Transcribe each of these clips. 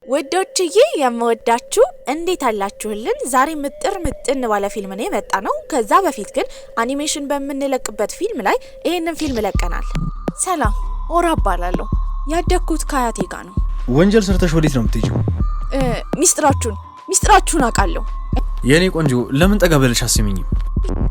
ወዶችዬ የምወዳችሁ እንዴት አላችሁልን? ዛሬ ምጥን ባለ ፊልም ነው የመጣ ነው። ከዛ በፊት ግን አኒሜሽን በምንለቅበት ፊልም ላይ ይሄንን ፊልም ለቀናል። ሰላም ኦራ እባላለሁ። ያደግኩት ከአያቴ ጋር ነው። ወንጀል ሰርተሽ ወዴት ነው የምትሄጂው? ሚስጥራችሁን አውቃለሁ። የኔ ቆንጆ ለምን ጠጋ ብለሽ አስሚኝም?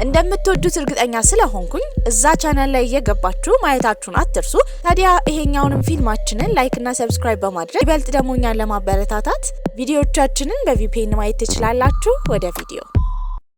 እንደምትወዱት እርግጠኛ ስለሆንኩኝ እዛ ቻናል ላይ እየገባችሁ ማየታችሁን አትርሱ። ታዲያ ይሄኛውንም ፊልማችንን ላይክ እና ሰብስክራይብ በማድረግ ይበልጥ ደግሞ እኛን ለማበረታታት ቪዲዮዎቻችንን በቪፒኤን ማየት ትችላላችሁ። ወደ ቪዲዮ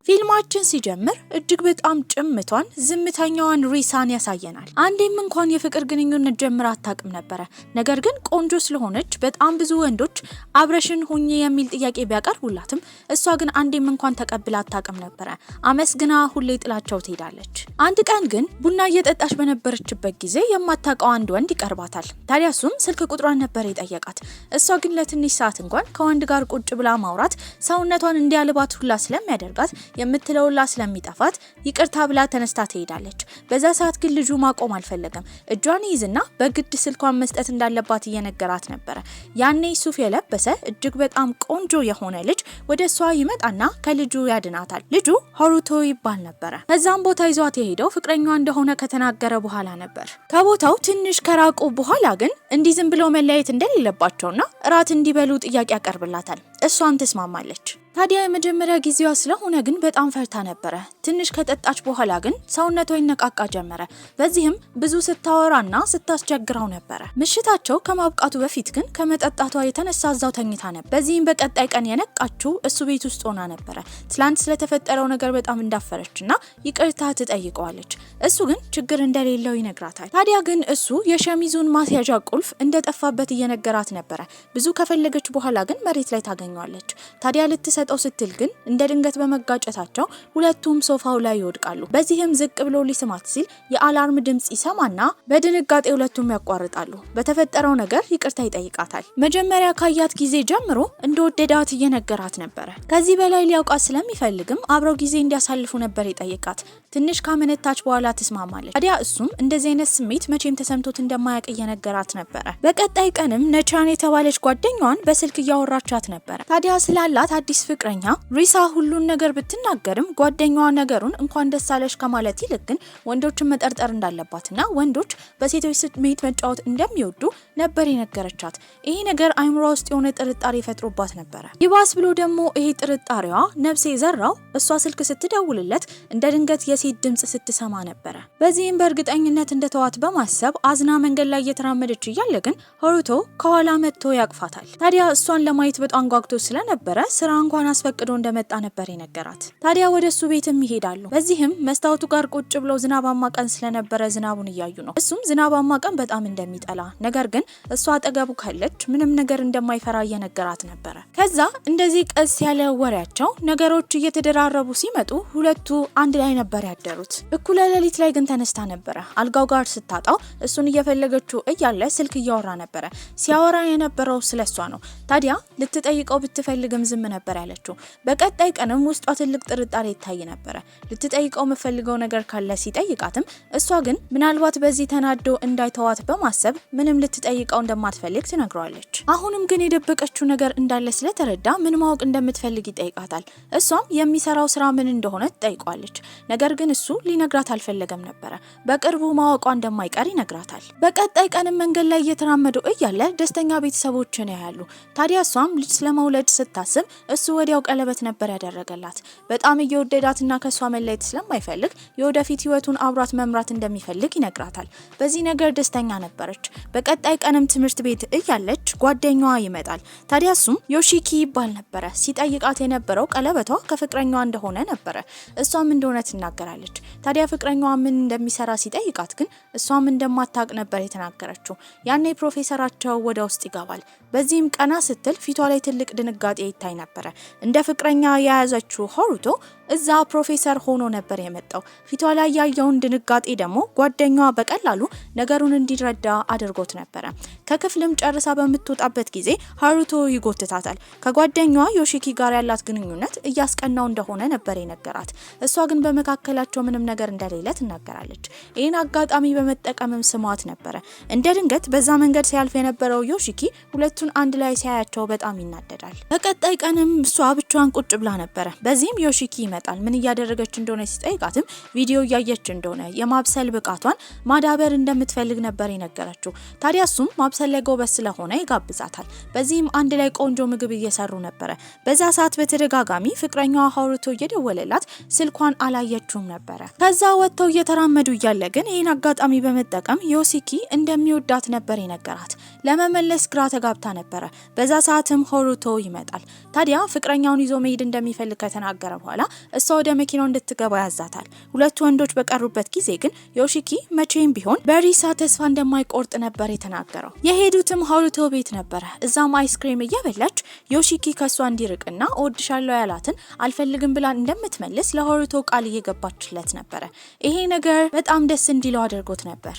ፊልማችን ሲጀምር እጅግ በጣም ጭምቷን ዝምተኛዋን ሪሳን ያሳየናል። አንዴም እንኳን የፍቅር ግንኙነት ጀምራ አታውቅም ነበረ። ነገር ግን ቆንጆ ስለሆነች በጣም ብዙ ወንዶች አብረሽን ሁኚ የሚል ጥያቄ ቢያቀርቡላትም እሷ ግን አንዴም እንኳን ተቀብላ አታውቅም ነበረ። አመስግና ሁሌ ጥላቸው ትሄዳለች። አንድ ቀን ግን ቡና እየጠጣች በነበረችበት ጊዜ የማታውቀው አንድ ወንድ ይቀርባታል። ታዲያ እሱም ስልክ ቁጥሯን ነበር የጠየቃት። እሷ ግን ለትንሽ ሰዓት እንኳን ከወንድ ጋር ቁጭ ብላ ማውራት ሰውነቷን እንዲያልባት ሁላ ስለሚያደርጋት የምትለውላ ስለሚጠፋት ይቅርታ ብላ ተነስታ ትሄዳለች። በዛ ሰዓት ግን ልጁ ማቆም አልፈለገም። እጇን ይዝና በግድ ስልኳን መስጠት እንዳለባት እየነገራት ነበረ። ያኔ ሱፍ የለበሰ እጅግ በጣም ቆንጆ የሆነ ልጅ ወደ እሷ ይመጣና ከልጁ ያድናታል። ልጁ ሀሩቶ ይባል ነበረ። ከዛም ቦታ ይዟት የሄደው ፍቅረኛዋ እንደሆነ ከተናገረ በኋላ ነበር። ከቦታው ትንሽ ከራቁ በኋላ ግን እንዲህ ዝም ብለው መለያየት እንደሌለባቸውና እራት እንዲበሉ ጥያቄ ያቀርብላታል። እሷም ትስማማለች። ታዲያ የመጀመሪያ ጊዜዋ ስለሆነ ግን በጣም ፈርታ ነበረ። ትንሽ ከጠጣች በኋላ ግን ሰውነቷ ይነቃቃ ጀመረ። በዚህም ብዙ ስታወራና ስታስቸግረው ነበረ። ምሽታቸው ከማብቃቱ በፊት ግን ከመጠጣቷ የተነሳ እዛው ተኝታ ነበር። በዚህም በቀጣይ ቀን የነቃችው እሱ ቤት ውስጥ ሆና ነበረ። ትላንት ስለተፈጠረው ነገር በጣም እንዳፈረችና ይቅርታ ትጠይቀዋለች። እሱ ግን ችግር እንደሌለው ይነግራታል። ታዲያ ግን እሱ የሸሚዙን ማስያዣ ቁልፍ እንደጠፋበት እየነገራት ነበረ። ብዙ ከፈለገች በኋላ ግን መሬት ላይ ታገኘዋለች። ታዲያ ልትሰጠው ስትል ግን እንደ ድንገት በመጋጨታቸው ሁለቱም ሶፋው ላይ ይወድቃሉ። በዚህም ዝቅ ብሎ ሊስማት ሲል የአላርም ድምጽ ይሰማና በድንጋጤ ሁለቱም ያቋርጣሉ። በተፈጠረው ነገር ይቅርታ ይጠይቃታል። መጀመሪያ ካያት ጊዜ ጀምሮ እንደወደዳት እየነገራት ነበረ። ከዚህ በላይ ሊያውቃት ስለሚፈልግም አብረው ጊዜ እንዲያሳልፉ ነበር የጠየቃት። ትንሽ ካመነታች በኋላ ትስማማለች። ታዲያ እሱም እንደዚህ አይነት ስሜት መቼም ተሰምቶት እንደማያውቅ እየነገራት ነበረ። በቀጣይ ቀንም ነቻን የተባለች ጓደኛዋን በስልክ እያወራቻት ነበረ። ታዲያ ስላላት አዲስ ፍቅረኛ ሪሳ ሁሉን ነገር ብትናገርም ጓደኛዋ ነገሩን እንኳን ደስ አለሽ ከማለት ይልቅ ግን ወንዶችን መጠርጠር እንዳለባትና ወንዶች በሴቶች ስሜት መጫወት እንደሚወዱ ነበር የነገረቻት። ይሄ ነገር አይምሯ ውስጥ የሆነ ጥርጣሬ ፈጥሮባት ነበረ። ይባስ ብሎ ደግሞ ይሄ ጥርጣሬዋ ነፍሴ ዘራው እሷ ስልክ ስትደውልለት እንደ ድንገት የሴት ድምጽ ስትሰማ ነበረ። በዚህም በእርግጠኝነት እንደተዋት በማሰብ አዝና መንገድ ላይ እየተራመደች እያለ ግን ሀሩቶ ከኋላ መጥቶ ያቅፋታል። ታዲያ እሷን ለማየት በጣም ጓጉቶ ስለነበረ ስራ እንኳን አስፈቅዶ እንደመጣ ነበር የነገራት። ታዲያ ወደሱ ቤትም ይሄዳሉ። በዚህም መስታወቱ ጋር ቁጭ ብለው ዝናባማ ቀን ስለነበረ ዝናቡን እያዩ ነው። እሱም ዝናባማ ቀን በጣም እንደሚጠላ ነገር ግን እሷ አጠገቡ ካለች ምንም ነገር እንደማይፈራ እየነገራት ነበረ። ከዛ እንደዚህ ቀስ ያለ ወሬያቸው ነገሮች እየተደራረቡ ሲመጡ ሁለቱ አንድ ላይ ነበር ያደሩት። እኩለ ሌሊት ላይ ግን ተነስታ ነበረ። አልጋው ጋር ስታጣው እሱን እየፈለገችው እያለ ስልክ እያወራ ነበረ። ሲያወራ የነበረው ስለሷ ነው። ታዲያ ልትጠይቀው ብትፈልግም ዝም ነበር ያለችው። በቀጣይ ቀንም ውስጧ ትልቅ ጥርጣሬ ይታይ ነበረ። ልትጠይቀው የምፈልገው ነገር ካለ ሲጠይቃትም እሷ ግን ምናልባት በዚህ ተናዶ እንዳይተዋት በማሰብ ምንም ልትጠይቀው እንደማትፈልግ ትነግረዋለች። አሁንም ግን የደበቀችው ነገር እንዳለ ስለተረዳ ምን ማወቅ እንደምትፈልግ ይጠይቃታል። እሷም የሚሰራው ስራ ምን እንደሆነ ትጠይቀዋለች። ነገር ግን እሱ ሊነግራት አልፈለገም ነበረ። በቅርቡ ማወቋ እንደማይቀር ይነግራታል። በቀጣይ ቀንም መንገድ ላይ እየተራመዱ እያለ ደስተኛ ቤተሰቦችን ያያሉ። ታዲያ እሷም ልጅ ስለመውለድ ስታስብ እሱ ወዲያው ቀለበት ነበር ያደረገላት። በጣም እየወደዳትና ከሷ መለየት ስለማይፈልግ የወደፊት ህይወቱን አብሯት መምራት እንደሚፈልግ ይነግራታል። በዚህ ነገር ደስተኛ ነበረች። በቀጣይ ቀንም ትምህርት ቤት እያለች ጓደኛዋ ይመጣል። ታዲያ እሱም ዮሺኪ ይባል ነበረ። ሲጠይቃት የነበረው ቀለበቷ ከፍቅረኛዋ እንደሆነ ነበረ። እሷም እንደሆነ ትናገራለች። ታዲያ ፍቅረኛዋ ምን እንደሚሰራ ሲጠይቃት ግን እሷም እንደማታውቅ ነበር የተናገረችው። ያኔ ፕሮፌሰራቸው ወደ ውስጥ ይገባል። በዚህም ቀና ስትል ፊቷ ላይ ትልቅ ድንጋጤ ይታይ ነበረ። እንደ ፍቅረኛ የያዘችው ሀሩቶ እዛ ፕሮፌሰር ሆኖ ነበር የመጣው። ፊቷ ላይ ያየውን ድንጋጤ ደግሞ ጓደኛዋ በቀላሉ ነገሩን እንዲረዳ አድርጎት ነበር። ከክፍልም ጨርሳ በምትወጣበት ጊዜ ሀሩቶ ይጎትታታል። ከጓደኛዋ ዮሺኪ ጋር ያላት ግንኙነት እያስቀናው እንደሆነ ነበር የነገራት። እሷ ግን በመካከላቸው ምንም ነገር እንደሌለ ትናገራለች። ይህን አጋጣሚ በመጠቀምም ስሟት ነበር። እንደ ድንገት በዛ መንገድ ሲያልፍ የነበረው ዮሺኪ ሁለቱን አንድ ላይ ሲያያቸው በጣም ይናደዳል። በቀጣይ ቀንም እሷ ብቻዋን ቁጭ ብላ ነበር። በዚህም ዮሺኪ ምን እያደረገች እንደሆነ ሲጠይቃትም ቪዲዮ እያየች እንደሆነ የማብሰል ብቃቷን ማዳበር እንደምትፈልግ ነበር የነገረችው። ታዲያ እሱም ማብሰል ላይ ጎበዝ ስለሆነ ይጋብዛታል። በዚህም አንድ ላይ ቆንጆ ምግብ እየሰሩ ነበር። በዛ ሰዓት በተደጋጋሚ ፍቅረኛዋ ሀሩቶ እየደወለላት ስልኳን አላየችውም ነበር። ከዛ ወጥተው እየተራመዱ እያለ ግን ይህን አጋጣሚ በመጠቀም ዮሺኪ እንደሚወዳት ነበር የነገራት። ለመመለስ ግራ ተጋብታ ነበር። በዛ ሰዓትም ሀሩቶ ይመጣል። ታዲያ ፍቅረኛውን ይዞ መሄድ እንደሚፈልግ ከተናገረ በኋላ እሷ ወደ መኪናው እንድትገባ ያዛታል። ሁለቱ ወንዶች በቀሩበት ጊዜ ግን ዮሺኪ መቼም ቢሆን በሪሳ ተስፋ እንደማይቆርጥ ነበር የተናገረው። የሄዱትም ሀሩቶ ቤት ነበር። እዛም አይስክሬም እየበላች ዮሺኪ ከሷ እንዲርቅና እወድሻለሁ ያላትን አልፈልግም ብላ እንደምትመልስ ለሀሩቶ ቃል እየገባችለት ነበር። ይሄ ነገር በጣም ደስ እንዲለው አድርጎት ነበር።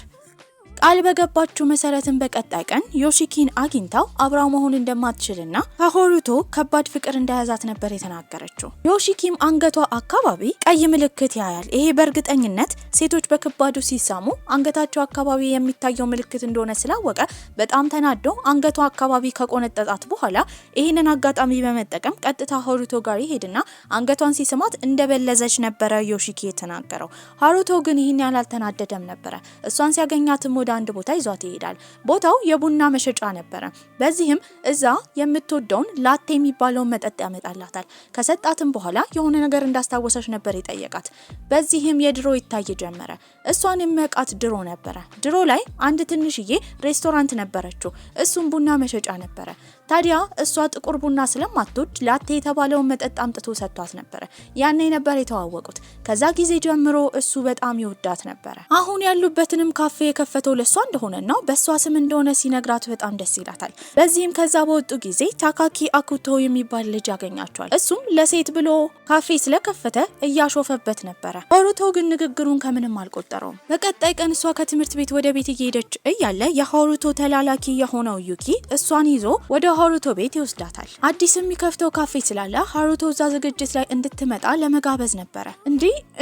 ቃል በገባችው መሰረትን በቀጣይ ቀን ዮሺኪን አግኝታው አብራው መሆን እንደማትችልና ከሀሩቶ ከባድ ፍቅር እንደያዛት ነበር የተናገረችው። ዮሺኪም አንገቷ አካባቢ ቀይ ምልክት ያያል። ይሄ በእርግጠኝነት ሴቶች በከባዱ ሲሳሙ አንገታቸው አካባቢ የሚታየው ምልክት እንደሆነ ስላወቀ በጣም ተናዶ አንገቷ አካባቢ ከቆነጠጣት በኋላ ይሄንን አጋጣሚ በመጠቀም ቀጥታ ሀሩቶ ጋር ይሄድና አንገቷን ሲስማት እንደበለዘች ነበረ ዮሺኪ የተናገረው። ሀሩቶ ግን ይሄን ያላልተናደደም ነበረ። እሷን ሲያገኛትም ወደ አንድ ቦታ ይዟት ይሄዳል። ቦታው የቡና መሸጫ ነበረ። በዚህም እዛ የምትወደውን ላቴ የሚባለውን መጠጥ ያመጣላታል። ከሰጣትም በኋላ የሆነ ነገር እንዳስታወሰች ነበር የጠየቃት። በዚህም የድሮ ይታይ ጀመረ። እሷን የሚያውቃት ድሮ ነበረ። ድሮ ላይ አንድ ትንሽዬ ሬስቶራንት ነበረችው። እሱም ቡና መሸጫ ነበረ። ታዲያ እሷ ጥቁር ቡና ስለማትወድ ላቴ የተባለውን መጠጥ አምጥቶ ሰጥቷት ነበረ። ያኔ ነበር የተዋወቁት። ከዛ ጊዜ ጀምሮ እሱ በጣም ይወዳት ነበረ። አሁን ያሉበትንም ካፌ የከፈተው ለሷ እንደሆነና በሷ ስም እንደሆነ ሲነግራት በጣም ደስ ይላታል። በዚህም ከዛ በወጡ ጊዜ ታካኪ አኩቶ የሚባል ልጅ ያገኛቸዋል። እሱም ለሴት ብሎ ካፌ ስለከፈተ እያሾፈበት ነበረ። ሀሩቶ ግን ንግግሩን ከምንም አልቆጠረውም። በቀጣይ ቀን እሷ ከትምህርት ቤት ወደ ቤት እየሄደች እያለ የሀሩቶ ተላላኪ የሆነው ዩኪ እሷን ይዞ ወደ ሀሩቶ ቤት ይወስዳታል። አዲስ የሚከፍተው ካፌ ስላለ ሀሩቶ እዛ ዝግጅት ላይ እንድትመጣ ለመጋበዝ ነበረ።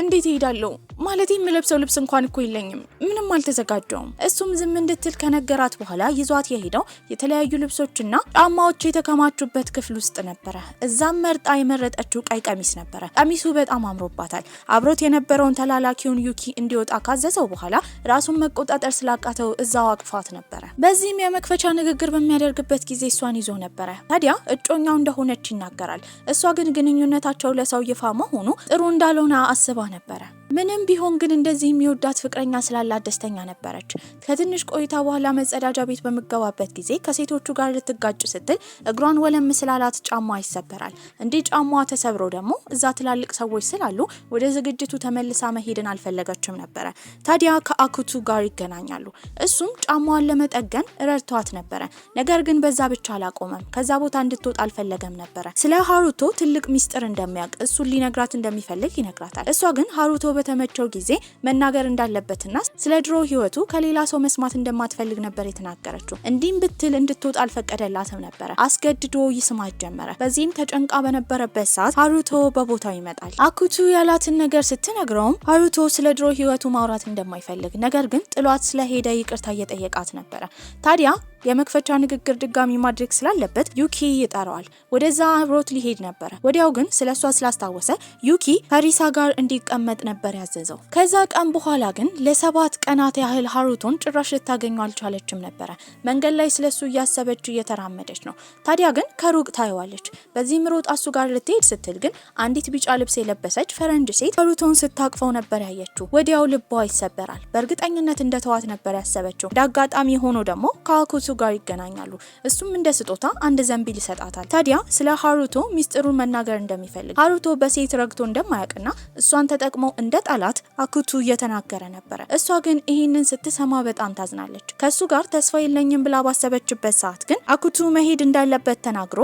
እንዴት እሄዳለሁ ማለት የምለብሰው ልብስ እንኳን እኮ የለኝም፣ ምንም አልተዘጋጀውም። እሱም ዝም እንድትል ከነገራት በኋላ ይዟት የሄደው የተለያዩ ልብሶችና ጫማዎች የተከማቹበት ክፍል ውስጥ ነበረ። እዛም መርጣ የመረጠችው ቀይ ቀሚስ ነበረ። ቀሚሱ በጣም አምሮባታል። አብሮት የነበረውን ተላላኪውን ዩኪ እንዲወጣ ካዘዘው በኋላ ራሱን መቆጣጠር ስላቃተው እዛው አቅፏት ነበረ። በዚህም የመክፈቻ ንግግር በሚያደርግበት ጊዜ እሷን ይዞ ነበረ። ታዲያ እጮኛው እንደሆነች ይናገራል። እሷ ግን ግንኙነታቸው ለሰው ይፋ መሆኑ ጥሩ እንዳልሆነ አስባ ነበረ። ምንም ቢሆን ግን እንደዚህ የሚወዳት ፍቅረኛ ስላላት ደስተኛ ነበረች። ከትንሽ ቆይታ በኋላ መጸዳጃ ቤት በመገባበት ጊዜ ከሴቶቹ ጋር ልትጋጭ ስትል እግሯን ወለም ስላላት ጫማዋ ይሰበራል። እንዲህ ጫማዋ ተሰብሮ ደግሞ እዛ ትላልቅ ሰዎች ስላሉ ወደ ዝግጅቱ ተመልሳ መሄድን አልፈለገችም ነበረ። ታዲያ ከአኩቱ ጋር ይገናኛሉ። እሱም ጫማዋን ለመጠገን ረድቷት ነበረ። ነገር ግን በዛ ብቻ አላቆመም። ከዛ ቦታ እንድትወጣ አልፈለገም ነበረ። ስለ ሀሩቶ ትልቅ ሚስጥር እንደሚያውቅ እሱን ሊነግራት እንደሚፈልግ ይነግራታል። እሷ ግን ሀሩቶ በተመቸው ጊዜ መናገር እንዳለበትና ስለ ድሮ ህይወቱ ከሌላ ሰው መስማት እንደማትፈልግ ነበር የተናገረችው። እንዲህም ብትል እንድትወጣ አልፈቀደላትም ነበረ። አስገድዶ ይስማት ጀመረ። በዚህም ተጨንቃ በነበረበት ሰዓት ሀሩቶ በቦታው ይመጣል። አኩቱ ያላትን ነገር ስትነግረውም ሀሩቶ ስለ ድሮ ህይወቱ ማውራት እንደማይፈልግ ነገር ግን ጥሏት ስለሄደ ይቅርታ እየጠየቃት ነበረ። ታዲያ የመክፈቻ ንግግር ድጋሚ ማድረግ ስላለበት ዩኪ ይጠራዋል። ወደዛ አብሮት ሊሄድ ነበር። ወዲያው ግን ስለሷ ስላስታወሰ ዩኪ ከሪሳ ጋር እንዲቀመጥ ነበር ያዘዘው። ከዛ ቀን በኋላ ግን ለ7 ቀናት ያህል ሀሩቶን ጭራሽ ልታገኘው አልቻለችም ነበረ። መንገድ ላይ ስለሱ እያሰበች እየተራመደች ነው። ታዲያ ግን ከሩቅ ታየዋለች። በዚህም ሮጣ እሱ ጋር ልትሄድ ስትል ግን አንዲት ቢጫ ልብስ የለበሰች ፈረንጅ ሴት ሀሩቶን ስታቅፈው ነበር ያየችው። ወዲያው ልቧ ይሰበራል። በእርግጠኝነት እንደተዋት ነበር ያሰበችው። እንዳጋጣሚ ሆኖ ደግሞ ከአኩቱ ጋር ይገናኛሉ። እሱም እንደ ስጦታ አንድ ዘንቢል ይሰጣታል። ታዲያ ስለ ሀሩቶ ሚስጥሩን መናገር እንደሚፈልግ ሀሩቶ በሴት ረግቶ እንደማያውቅና እሷን ተጠቅሞ እንደ ጣላት አኩቱ እየተናገረ ነበረ። እሷ ግን ይህንን ስትሰማ በጣም ታዝናለች። ከሱ ጋር ተስፋ የለኝም ብላ ባሰበችበት ሰዓት ግን አኩቱ መሄድ እንዳለበት ተናግሮ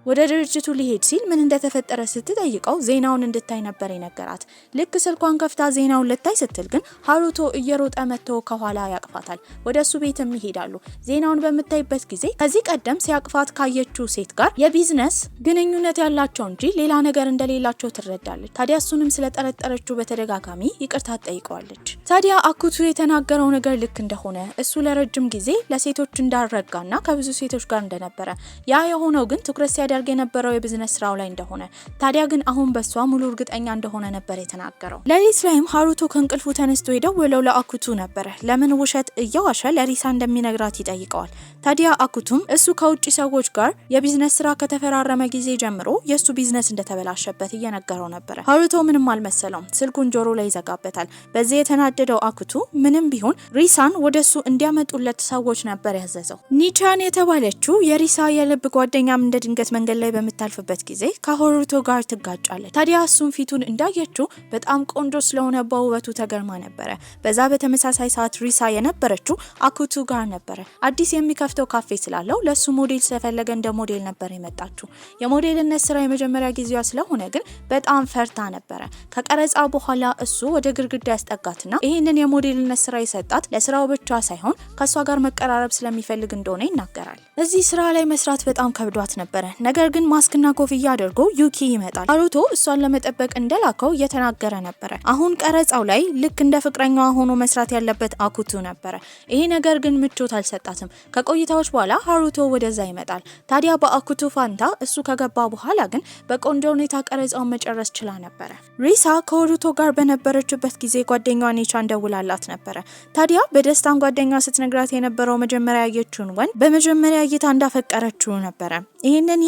ወደ ድርጅቱ ሊሄድ ሲል ምን እንደተፈጠረ ስትጠይቀው ዜናውን እንድታይ ነበር የነገራት። ልክ ስልኳን ከፍታ ዜናውን ልታይ ስትል ግን ሃሩቶ እየሮጠ መጥቶ ከኋላ ያቅፋታል። ወደሱ ቤትም ይሄዳሉ። ዜናውን በምታይበት ጊዜ ከዚህ ቀደም ሲያቅፋት ካየችው ሴት ጋር የቢዝነስ ግንኙነት ያላቸው እንጂ ሌላ ነገር እንደሌላቸው ትረዳለች። ታዲያ እሱንም ስለጠረጠረችው በተደጋጋሚ ይቅርታ ጠይቀዋለች። ታዲያ አኩቱ የተናገረው ነገር ልክ እንደሆነ እሱ ለረጅም ጊዜ ለሴቶች እንዳረጋና ከብዙ ሴቶች ጋር እንደነበረ ያ የሆነው ግን ትኩረት ሲያደርግ የነበረው የቢዝነስ ስራው ላይ እንደሆነ ታዲያ ግን አሁን በሷ ሙሉ እርግጠኛ እንደሆነ ነበር የተናገረው። ሌሊት ላይም ሃሩቶ ከእንቅልፉ ተነስቶ የደወለው ለአኩቱ ነበር። ለምን ውሸት እየዋሸ ለሪሳ እንደሚነግራት ይጠይቀዋል። ታዲያ አኩቱም እሱ ከውጭ ሰዎች ጋር የቢዝነስ ስራ ከተፈራረመ ጊዜ ጀምሮ የሱ ቢዝነስ እንደተበላሸበት እየነገረው ነበር። ሃሩቶ ምንም አልመሰለውም። ስልኩን ጆሮ ላይ ይዘጋበታል። በዚህ የተናደደው አኩቱ ምንም ቢሆን ሪሳን ወደሱ እንዲያመጡለት ሰዎች ነበር ያዘዘው። ኒቻን የተባለችው የሪሳ የልብ ጓደኛም እንደ ድንገት መንገድ ላይ በምታልፍበት ጊዜ ከሃሩቶ ጋር ትጋጫለች። ታዲያ እሱም ፊቱን እንዳየችው በጣም ቆንጆ ስለሆነ በውበቱ ተገርማ ነበረ። በዛ በተመሳሳይ ሰዓት ሪሳ የነበረችው አኩቱ ጋር ነበረ። አዲስ የሚከፍተው ካፌ ስላለው ለሱ ሞዴል ስለፈለገ እንደ ሞዴል ነበር የመጣችው። የሞዴልነት ስራ የመጀመሪያ ጊዜዋ ስለሆነ ግን በጣም ፈርታ ነበረ። ከቀረጻ በኋላ እሱ ወደ ግድግዳ ያስጠጋትና ይህንን የሞዴልነት ስራ የሰጣት ለስራው ብቻ ሳይሆን ከሷ ጋር መቀራረብ ስለሚፈልግ እንደሆነ ይናገራል። እዚህ ስራ ላይ መስራት በጣም ከብዷት ነበረ። ነገር ግን ማስክና ኮፍያ አድርጎ ዩኪ ይመጣል። ሃሩቶ እሷን ለመጠበቅ እንደላከው እየተናገረ ነበረ። አሁን ቀረጻው ላይ ልክ እንደ ፍቅረኛዋ ሆኖ መስራት ያለበት አኩቱ ነበረ። ይሄ ነገር ግን ምቾት አልሰጣትም። ከቆይታዎች በኋላ ሃሩቶ ወደዛ ይመጣል። ታዲያ በአኩቱ ፋንታ እሱ ከገባ በኋላ ግን በቆንጆ ሁኔታ ቀረጻውን መጨረስ ችላ ነበረ። ሪሳ ከሃሩቶ ጋር በነበረችበት ጊዜ ጓደኛዋ ኒቻን ደውላላት ነበረ። ታዲያ በደስታን ጓደኛዋ ስትነግራት የነበረው መጀመሪያ ያየችውን ወንድ በመጀመሪያ እይታ እንዳፈቀረችው ነበረ። ይሄንን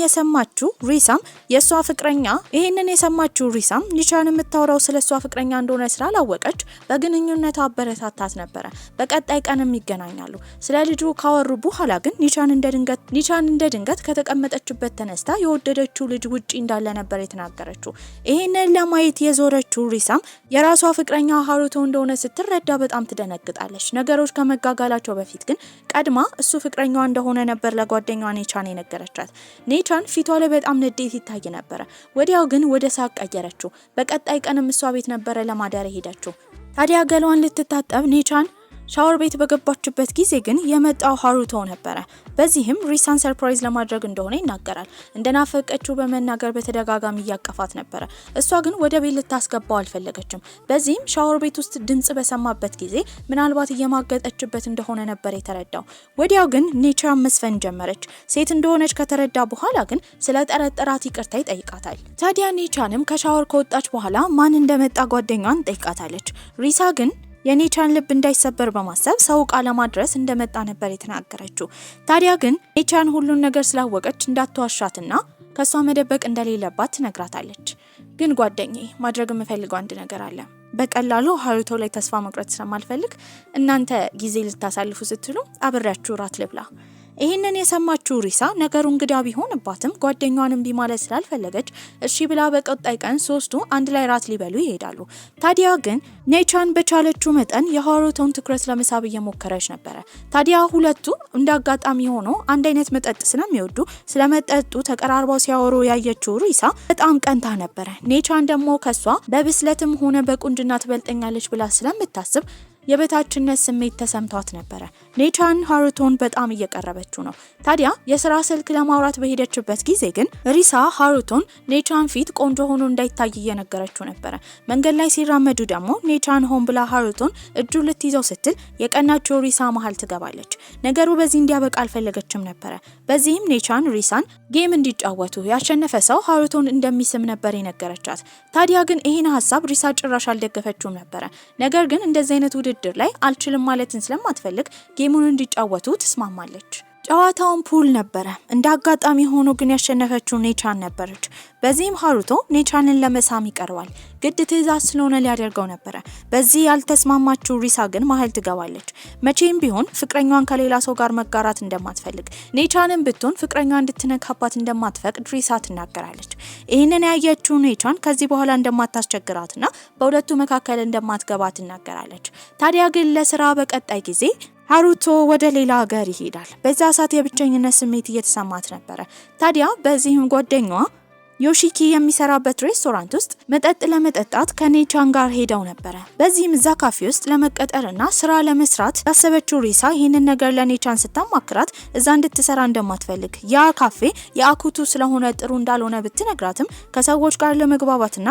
የሰማችው ሪሳም ኒቻን የምታወራው ስለሷ ፍቅረኛ እንደሆነ ስላላወቀች በግንኙነት አበረታታት ነበረ። በቀጣይ ቀንም ይገናኛሉ። ስለ ልጁ ካወሩ በኋላ ግን ኒቻን እንደ ድንገት ከተቀመጠችበት ተነስታ የወደደችው ልጅ ውጪ እንዳለ ነበር የተናገረችው። ይሄንን ለማየት የዞረችው ሪሳም የራሷ ፍቅረኛ ሃሩቶ እንደሆነ ስትረዳ በጣም ትደነግጣለች። ነገሮች ከመጋጋላቸው በፊት ግን ቀድማ እሱ ፍቅረኛዋ እንደሆነ ነበር ለጓደኛዋ ኒቻን የነገረቻት። ኒቻን ፊቷ ላይ በጣም ንዴት ይታይ ነበር። ወዲያው ግን ወደ ሳቅ ቀየረችው። በቀጣይ ቀንም እሷ ቤት ነበረ ለማደር ሄደችው። ታዲያ ገላዋን ልትታጠብ ኒቻን ሻወር ቤት በገባችበት ጊዜ ግን የመጣው ሃሩቶ ነበረ። በዚህም ሪሳን ሰርፕራይዝ ለማድረግ እንደሆነ ይናገራል። እንደናፈቀችው በመናገር በተደጋጋሚ እያቀፋት ነበረ። እሷ ግን ወደ ቤት ልታስገባው አልፈለገችም። በዚህም ሻወር ቤት ውስጥ ድምጽ በሰማበት ጊዜ ምናልባት እየማገጠችበት እንደሆነ ነበር የተረዳው። ወዲያው ግን ኒቻን መስፈን ጀመረች። ሴት እንደሆነች ከተረዳ በኋላ ግን ስለጠረጠራት ይቅርታ ይጠይቃታል። ታዲያ ኒቻንም ከሻወር ከወጣች በኋላ ማን እንደመጣ ጓደኛዋን ጠይቃታለች። ሪሳ ግን የኒቻን ልብ እንዳይሰበር በማሰብ ሰው ቃ ለማድረስ እንደመጣ ነበር የተናገረችው። ታዲያ ግን ኒቻን ሁሉን ነገር ስላወቀች እንዳትዋሻትና ከሷ መደበቅ እንደሌለባት ትነግራታለች። ግን ጓደኛዬ ማድረግ የምፈልገው አንድ ነገር አለ። በቀላሉ ሃሩቶ ላይ ተስፋ መቁረጥ ስለማልፈልግ እናንተ ጊዜ ልታሳልፉ ስትሉ አብሬያችሁ ራት ልብላ። ይህንን የሰማችው ሪሳ ነገሩ እንግዳ ቢሆንባትም ጓደኛዋን እምቢ ማለት ስላልፈለገች እሺ ብላ በቀጣይ ቀን ሶስቱ አንድ ላይ ራት ሊበሉ ይሄዳሉ። ታዲያ ግን ኒቻን በቻለችው መጠን የሃሩቶን ትኩረት ለመሳብ እየሞከረች ነበረ። ታዲያ ሁለቱ እንዳጋጣሚ ሆኖ አንድ አይነት መጠጥ ስለሚወዱ ስለመጠጡ ተቀራርበው ሲያወሩ ያየችው ሪሳ በጣም ቀንታ ነበረ። ኒቻን ደግሞ ከሷ በብስለትም ሆነ በቁንጅና ትበልጠኛለች ብላ ስለምታስብ የበታችነት ስሜት ተሰምቷት ነበረ። ኒቻን ሃሩቶን በጣም እየቀረበችው ነው። ታዲያ የስራ ስልክ ለማውራት በሄደችበት ጊዜ ግን ሪሳ ሃሩቶን ኒቻን ፊት ቆንጆ ሆኖ እንዳይታይ እየነገረችው ነበረ። መንገድ ላይ ሲራመዱ ደግሞ ኒቻን ሆን ብላ ሃሩቶን እጁ ልትይዘው ስትል የቀናቸው ሪሳ መሀል ትገባለች። ነገሩ በዚህ እንዲያበቃ አልፈለገችም ነበረ። በዚህም ኒቻን ሪሳን ጌም እንዲጫወቱ ያሸነፈ ሰው ሃሩቶን እንደሚስም ነበር የነገረቻት። ታዲያ ግን ይህን ሀሳብ ሪሳ ጭራሽ አልደገፈችውም ነበረ። ነገር ግን እንደዚህ አይነት ውድድር ላይ አልችልም ማለትን ስለማትፈልግ ጌሙን እንዲጫወቱ ትስማማለች። ጨዋታውን ፑል ነበረ። እንደ አጋጣሚ ሆኖ ግን ያሸነፈችው ኒቻን ነበረች። በዚህም ሃሩቶ ኒቻንን ለመሳም ይቀርባል። ግድ ትዕዛዝ ስለሆነ ሊያደርገው ነበረ። በዚህ ያልተስማማችው ሪሳ ግን መሀል ትገባለች። መቼም ቢሆን ፍቅረኛዋን ከሌላ ሰው ጋር መጋራት እንደማትፈልግ፣ ኒቻንን ብትሆን ፍቅረኛዋ እንድትነካባት እንደማትፈቅድ ሪሳ ትናገራለች። ይህንን ያየችው ኒቻን ከዚህ በኋላ እንደማታስቸግራትና በሁለቱ መካከል እንደማትገባ ትናገራለች። ታዲያ ግን ለስራ በቀጣይ ጊዜ ሃሩቶ ወደ ሌላ ሀገር ይሄዳል። በዛ ሰዓት የብቸኝነት ስሜት እየተሰማት ነበር። ታዲያ በዚህም ጓደኛዋ ዮሺኪ የሚሰራበት ሬስቶራንት ውስጥ መጠጥ ለመጠጣት ከኔቻን ጋር ሄደው ነበር። በዚህም እዛ ካፌ ውስጥ ለመቀጠርና ስራ ለመስራት ያሰበችው ሪሳ ይህንን ነገር ለኔቻን ስታማክራት እዛ እንድትሰራ እንደማትፈልግ ያ ካፌ የአኩቱ ስለሆነ ጥሩ እንዳልሆነ ብትነግራትም ከሰዎች ጋር ለመግባባትና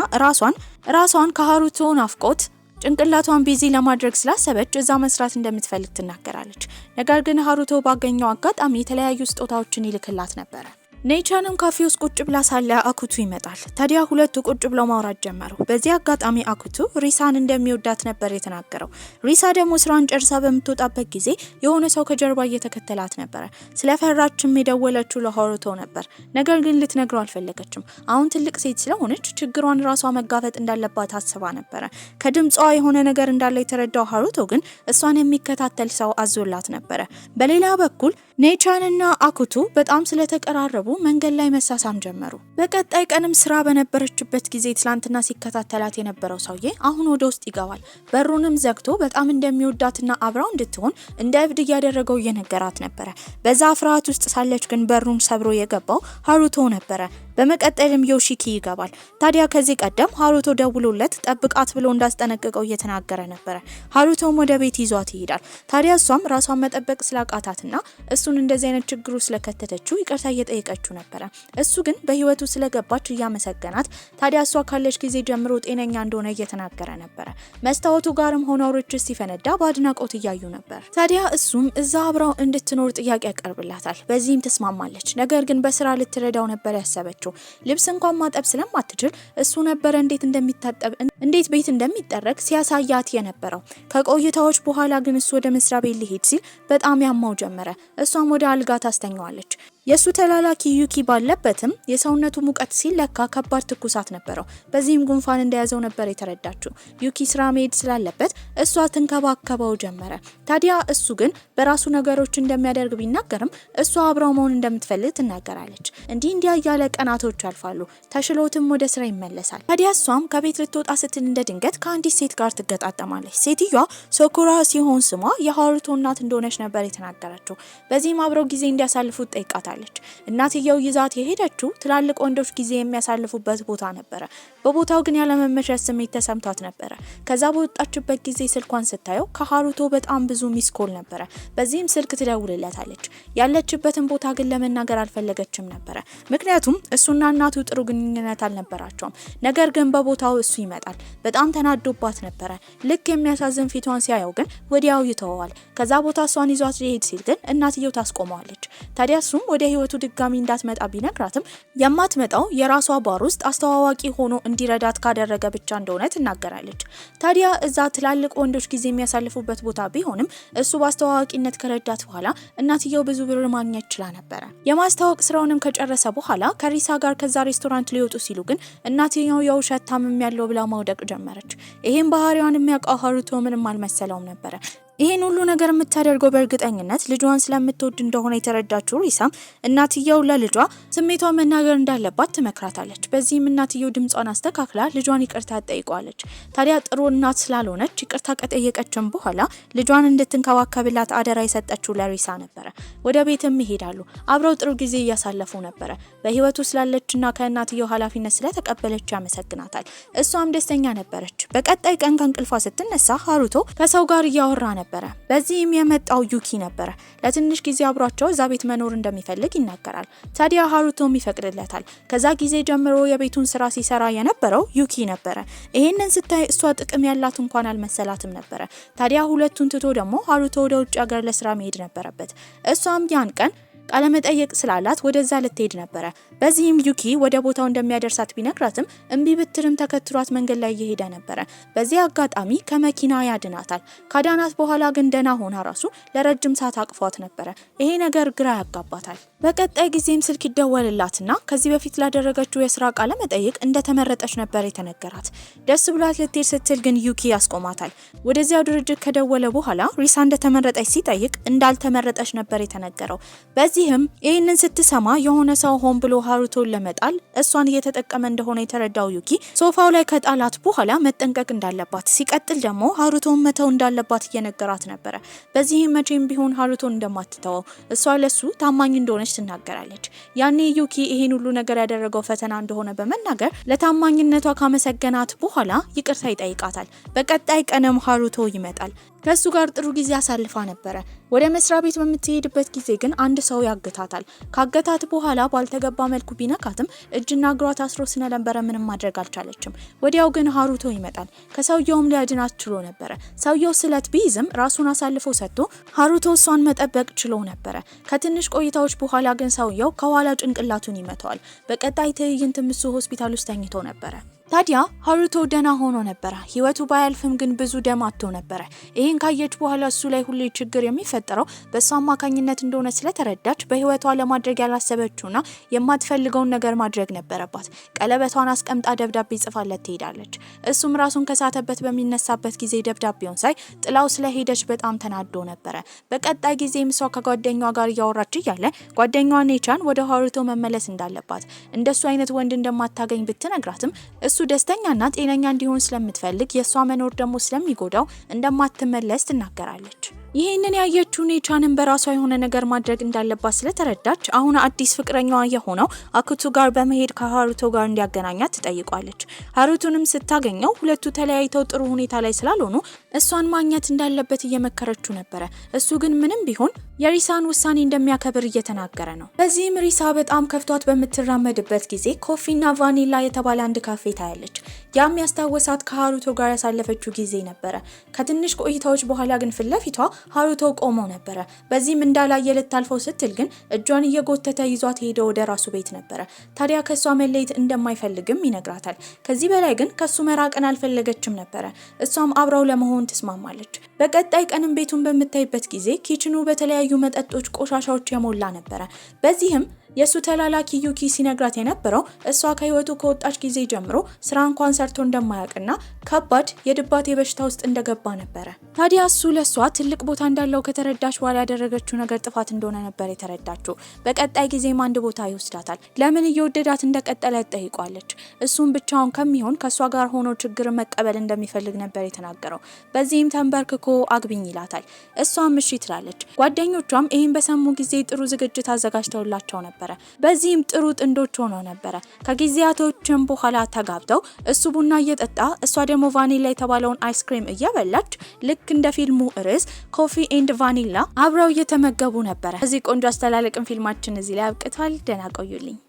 ራሷን ከሃሩቶ ናፍቆት ጭንቅላቷን ቢዚ ለማድረግ ስላሰበች እዛ መስራት እንደምትፈልግ ትናገራለች። ነገር ግን ሃሩቶ ባገኘው አጋጣሚ የተለያዩ ስጦታዎችን ይልክላት ነበር። ኔቻንም ካፌ ውስጥ ቁጭ ብላ ሳለ አኩቱ ይመጣል። ታዲያ ሁለቱ ቁጭ ብለው ማውራት ጀመሩ። በዚህ አጋጣሚ አኩቱ ሪሳን እንደሚወዳት ነበር የተናገረው። ሪሳ ደግሞ ስራን ጨርሳ በምትወጣበት ጊዜ የሆነ ሰው ከጀርባ እየተከተላት ነበር። ስለፈራችም የደወለችው ለሃሩቶ ነበር። ነገር ግን ልትነግረው አልፈለገችም። አሁን ትልቅ ሴት ስለሆነች ችግሯን ራሷ መጋፈጥ እንዳለባት አስባ ነበር። ከድምጿ የሆነ ነገር እንዳለ የተረዳው ሃሩቶ ግን እሷን የሚከታተል ሰው አዞላት ነበር። በሌላ በኩል ኔቻንና አኩቱ በጣም ስለተቀራረቡ መንገድ ላይ መሳሳም ጀመሩ። በቀጣይ ቀንም ስራ በነበረችበት ጊዜ ትላንትና ሲከታተላት የነበረው ሰውዬ አሁን ወደ ውስጥ ይገባል። በሩንም ዘግቶ በጣም እንደሚወዳትና አብራው እንድትሆን እንደ እብድ እያደረገው እየነገራት ነበረ። በዛ ፍርሃት ውስጥ ሳለች ግን በሩን ሰብሮ የገባው ሃሩቶ ነበረ። በመቀጠልም ዮሺኪ ይገባል። ታዲያ ከዚህ ቀደም ሃሩቶ ደውሎለት ጠብቃት ብሎ እንዳስጠነቀቀው እየተናገረ ነበር። ሃሩቶም ወደ ቤት ይዟት ይሄዳል። ታዲያ እሷም ራሷን መጠበቅ ስላቃታትና እሱን እንደዚህ አይነት ችግሩ ስለከተተችው ይቅርታ እየጠየቀችው ነበር። እሱ ግን በህይወቱ ስለገባች እያመሰገናት፣ ታዲያ እሷ ካለች ጊዜ ጀምሮ ጤነኛ እንደሆነ እየተናገረ ነበር። መስታወቱ ጋርም ሆነው ርችት ሲፈነዳ በአድናቆት እያዩ ነበር። ታዲያ እሱም እዛ አብራው እንድትኖር ጥያቄ ያቀርብላታል። በዚህም ተስማማለች። ነገር ግን በስራ ልትረዳው ነበር ያሰበችው። ልብስ እንኳን ማጠብ ስለማትችል እሱ ነበር እንዴት እንደሚታጠብ እንዴት ቤት እንደሚጠረግ ሲያሳያት የነበረው። ከቆይታዎች በኋላ ግን እሱ ወደ መስሪያ ቤት ሊሄድ ሲል በጣም ያማው ጀመረ። እሷም ወደ አልጋ ታስተኛዋለች። የሱ ተላላኪ ዩኪ ባለበትም የሰውነቱ ሙቀት ሲለካ ከባድ ትኩሳት ነበረው። በዚህም ጉንፋን እንደያዘው ነበር የተረዳችው። ዩኪ ስራ መሄድ ስላለበት እሷ ትንከባከበው ጀመረ። ታዲያ እሱ ግን በራሱ ነገሮች እንደሚያደርግ ቢናገርም እሷ አብራው መሆን እንደምትፈልግ ትናገራለች። እንዲህ እያለ ቀናቶች ያልፋሉ። ተሽሎትም ወደ ስራ ይመለሳል። ታዲያ እሷም ከቤት ልትወጣ ስትል እንደ ድንገት ከአንዲት ሴት ጋር ትገጣጠማለች። ሴትዮዋ ሶኩራ ሲሆን ስሟ የሃሩቶ እናት እንደሆነች ነበር የተናገረችው። በዚህም አብረው ጊዜ እንዲያሳልፉት ጠይቃታለች። እናትየው ይዛት የሄደችው ትላልቅ ወንዶች ጊዜ የሚያሳልፉበት ቦታ ነበረ። በቦታው ግን ያለመመቸት ስሜት ተሰምቷት ነበረ። ከዛ በወጣችበት ጊዜ ስልኳን ስታየው ከሃሩቶ በጣም ብዙ ሚስኮል ነበረ። በዚህም ስልክ ትደውልለታለች። ያለችበትን ቦታ ግን ለመናገር አልፈለገችም ነበረ። ምክንያቱም እሱና እናቱ ጥሩ ግንኙነት አልነበራቸውም። ነገር ግን በቦታው እሱ ይመጣል። በጣም ተናዶባት ነበረ። ልክ የሚያሳዝን ፊቷን ሲያየው ግን ወዲያው ይተወዋል። ከዛ ቦታ እሷን ይዟት ሊሄድ ሲል ግን እናትየው ታስቆመዋለች። ታዲያ እሱም ወደ ህይወቱ ድጋሚ እንዳትመጣ ቢነግራትም የማትመጣው የራሷ ባር ውስጥ አስተዋዋቂ ሆኖ እንዲረዳት ካደረገ ብቻ እንደሆነ ትናገራለች። ታዲያ እዛ ትላልቅ ወንዶች ጊዜ የሚያሳልፉበት ቦታ ቢሆንም እሱ በአስተዋዋቂነት ከረዳት በኋላ እናትየው ብዙ ብር ማግኘት ችላ ነበረ። የማስተዋወቅ ስራውንም ከጨረሰ በኋላ ከሪሳ ጋር ከዛ ሬስቶራንት ሊወጡ ሲሉ ግን እናትየው የውሸት ታምም ያለው ብላ ማውደቅ ጀመረች። ይሄን ባህሪዋን የሚያውቀው ሃሩቶ ምንም አልመሰለውም ነበረ። ይሄን ሁሉ ነገር የምታደርገው በእርግጠኝነት ልጇን ስለምትወድ እንደሆነ የተረዳችው ሪሳም እናትየው ለልጇ ስሜቷን መናገር እንዳለባት ትመክራታለች። በዚህም እናትየው ድምጿን አስተካክላ ልጇን ይቅርታ ጠይቋለች። ታዲያ ጥሩ እናት ስላልሆነች ይቅርታ ከጠየቀችም በኋላ ልጇን እንድትንከባከብላት አደራ የሰጠችው ለሪሳ ነበረ። ወደ ቤትም ይሄዳሉ። አብረው ጥሩ ጊዜ እያሳለፉ ነበረ። በህይወቱ ስላለችና ከእናትየው ኃላፊነት ስለተቀበለች ያመሰግናታል። እሷም ደስተኛ ነበረች። በቀጣይ ቀን ከእንቅልፏ ስትነሳ ሃሩቶ ከሰው ጋር እያወራ ነበር። በዚህም የመጣው ዩኪ ነበረ። ለትንሽ ጊዜ አብሯቸው እዛ ቤት መኖር እንደሚፈልግ ይናገራል። ታዲያ ሃሩቶም ይፈቅድለታል። ከዛ ጊዜ ጀምሮ የቤቱን ስራ ሲሰራ የነበረው ዩኪ ነበረ። ይሄንን ስታይ እሷ ጥቅም ያላት እንኳን አልመሰላትም ነበረ። ታዲያ ሁለቱን ትቶ ደግሞ ሃሩቶ ወደ ውጭ ሀገር ለስራ መሄድ ነበረበት። እሷም ያን ቀን ቃለመጠየቅ ስላላት ወደዛ ልትሄድ ነበረ። በዚህም ዩኪ ወደ ቦታው እንደሚያደርሳት ቢነግራትም እምቢ ብትርም ተከትሏት መንገድ ላይ እየሄደ ነበረ። በዚህ አጋጣሚ ከመኪና ያድናታል። ካዳናት በኋላ ግን ደህና ሆና ራሱ ለረጅም ሰዓት አቅፏት ነበረ። ይሄ ነገር ግራ ያጋባታል። በቀጣይ ጊዜም ስልክ ይደወልላትና ከዚህ በፊት ላደረገችው የስራ ቃለ መጠይቅ እንደተመረጠች ነበር የተነገራት። ደስ ብሏት ልትሄድ ስትል ግን ዩኪ ያስቆማታል። ወደዚያው ድርጅት ከደወለ በኋላ ሪሳ እንደተመረጠች ሲጠይቅ እንዳልተመረጠች ነበር የተነገረው። በዚህም ይህንን ስትሰማ የሆነ ሰው ሆን ብሎ ሀሩቶን ለመጣል እሷን እየተጠቀመ እንደሆነ የተረዳው ዩኪ ሶፋው ላይ ከጣላት በኋላ መጠንቀቅ እንዳለባት፣ ሲቀጥል ደግሞ ሀሩቶን መተው እንዳለባት እየነገራት ነበረ። በዚህም መቼም ቢሆን ሀሩቶን እንደማትተወው እሷ ለሱ ታማኝ እንደሆነች ትናገራለች። ያኔ ዩኪ ይሄን ሁሉ ነገር ያደረገው ፈተና እንደሆነ በመናገር ለታማኝነቷ ካመሰገናት በኋላ ይቅርታ ይጠይቃታል። በቀጣይ ቀንም ሀሩቶ ይመጣል። ከሱ ጋር ጥሩ ጊዜ አሳልፋ ነበረ። ወደ መስሪያ ቤት በምትሄድበት ጊዜ ግን አንድ ሰው ያግታታል። ካገታት በኋላ ባልተገባ መልኩ ቢነካትም እጅና እግሯ ታስሮ ስለነበረ ምንም ማድረግ አልቻለችም። ወዲያው ግን ሀሩቶ ይመጣል። ከሰውየውም ሊያድናት ችሎ ነበረ። ሰውየው ስለት ቢይዝም ራሱን አሳልፎ ሰጥቶ ሀሩቶ እሷን መጠበቅ ችሎ ነበረ። ከትንሽ ቆይታዎች በኋላ ግን ሰውየው ከኋላ ጭንቅላቱን ይመታዋል። በቀጣይ ትዕይንት እሱ ሆስፒታል ውስጥ ተኝቶ ነበረ። ታዲያ ሀሩቶ ደህና ሆኖ ነበረ። ህይወቱ ባያልፍም ግን ብዙ ደም አጥቶ ነበረ። ይህን ካየች በኋላ እሱ ላይ ሁሌ ችግር የሚፈጠረው በእሱ አማካኝነት እንደሆነ ስለተረዳች በህይወቷ ለማድረግ ያላሰበችውና የማትፈልገውን ነገር ማድረግ ነበረባት። ቀለበቷን አስቀምጣ ደብዳቤ ጽፋለት ትሄዳለች። እሱም ራሱን ከሳተበት በሚነሳበት ጊዜ ደብዳቤውን ሳይ ጥላው ስለሄደች በጣም ተናዶ ነበረ። በቀጣይ ጊዜም እሷ ከጓደኛዋ ጋር እያወራች እያለ ጓደኛዋ ኔቻን ወደ ሀሩቶ መመለስ እንዳለባት፣ እንደሱ አይነት ወንድ እንደማታገኝ ብትነግራትም እሱ ደስተኛና ጤነኛ እንዲሆን ስለምትፈልግ የሷ መኖር ደግሞ ስለሚጎዳው እንደማትመለስ ትናገራለች። ይህንን ያየችው ኔቻንን በራሷ የሆነ ነገር ማድረግ እንዳለባት ስለተረዳች አሁን አዲስ ፍቅረኛዋ የሆነው አኩቱ ጋር በመሄድ ከሀሩቶ ጋር እንዲያገናኛት ትጠይቋለች። ሀሩቱንም ስታገኘው ሁለቱ ተለያይተው ጥሩ ሁኔታ ላይ ስላልሆኑ እሷን ማግኘት እንዳለበት እየመከረችው ነበረ። እሱ ግን ምንም ቢሆን የሪሳን ውሳኔ እንደሚያከብር እየተናገረ ነው። በዚህም ሪሳ በጣም ከፍቷት በምትራመድበት ጊዜ ኮፊና ቫኒላ የተባለ አንድ ካፌ ታያለች። ያም ያስታወሳት ከሀሩቶ ጋር ያሳለፈችው ጊዜ ነበረ። ከትንሽ ቆይታዎች በኋላ ግን ፊት ለፊቷ ሀሩቶ ቆሞ ነበረ። በዚህም እንዳላየ ልታልፈው ስትል ግን እጇን እየጎተተ ይዟት ሄደ ወደ ራሱ ቤት ነበረ። ታዲያ ከሷ መለየት እንደማይፈልግም ይነግራታል። ከዚህ በላይ ግን ከሱ መራቅን አልፈለገችም ነበረ። እሷም አብረው ለመሆን ትስማማለች። በቀጣይ ቀንም ቤቱን በምታይበት ጊዜ ኪችኑ በተለያዩ መጠጦች ቆሻሻዎች የሞላ ነበረ። በዚህም የሱ ተላላኪ ዩኪ ሲነግራት የነበረው እሷ ከህይወቱ ከወጣች ጊዜ ጀምሮ ስራ እንኳን ሰርቶ እንደማያውቅና ከባድ የድባቴ በሽታ ውስጥ እንደገባ ነበረ። ታዲያ እሱ ለሷ ትልቅ ቦታ እንዳለው ከተረዳች በኋላ ያደረገችው ነገር ጥፋት እንደሆነ ነበር የተረዳችው። በቀጣይ ጊዜም አንድ ቦታ ይወስዳታል። ለምን እየወደዳት እንደቀጠለ ትጠይቋለች። እሱም ብቻውን ከሚሆን ከሷ ጋር ሆኖ ችግርን መቀበል እንደሚፈልግ ነበር የተናገረው። በዚህም ተንበርክኮ አግቢኝ ይላታል። እሷም እሺ ትላለች። ጓደኞቿም ይህን በሰሙ ጊዜ ጥሩ ዝግጅት አዘጋጅተውላቸው ነበር። በዚህም ጥሩ ጥንዶች ሆነው ነበረ። ከጊዜያቶችም በኋላ ተጋብተው እሱ ቡና እየጠጣ እሷ ደግሞ ቫኒላ የተባለውን አይስክሪም እየበላች ልክ እንደ ፊልሙ ርዕስ ኮፊ ኤንድ ቫኒላ አብረው እየተመገቡ ነበረ። እዚህ ቆንጆ አስተላለቅን ፊልማችን እዚህ ላይ አብቅቷል። ደህና ቆዩልኝ።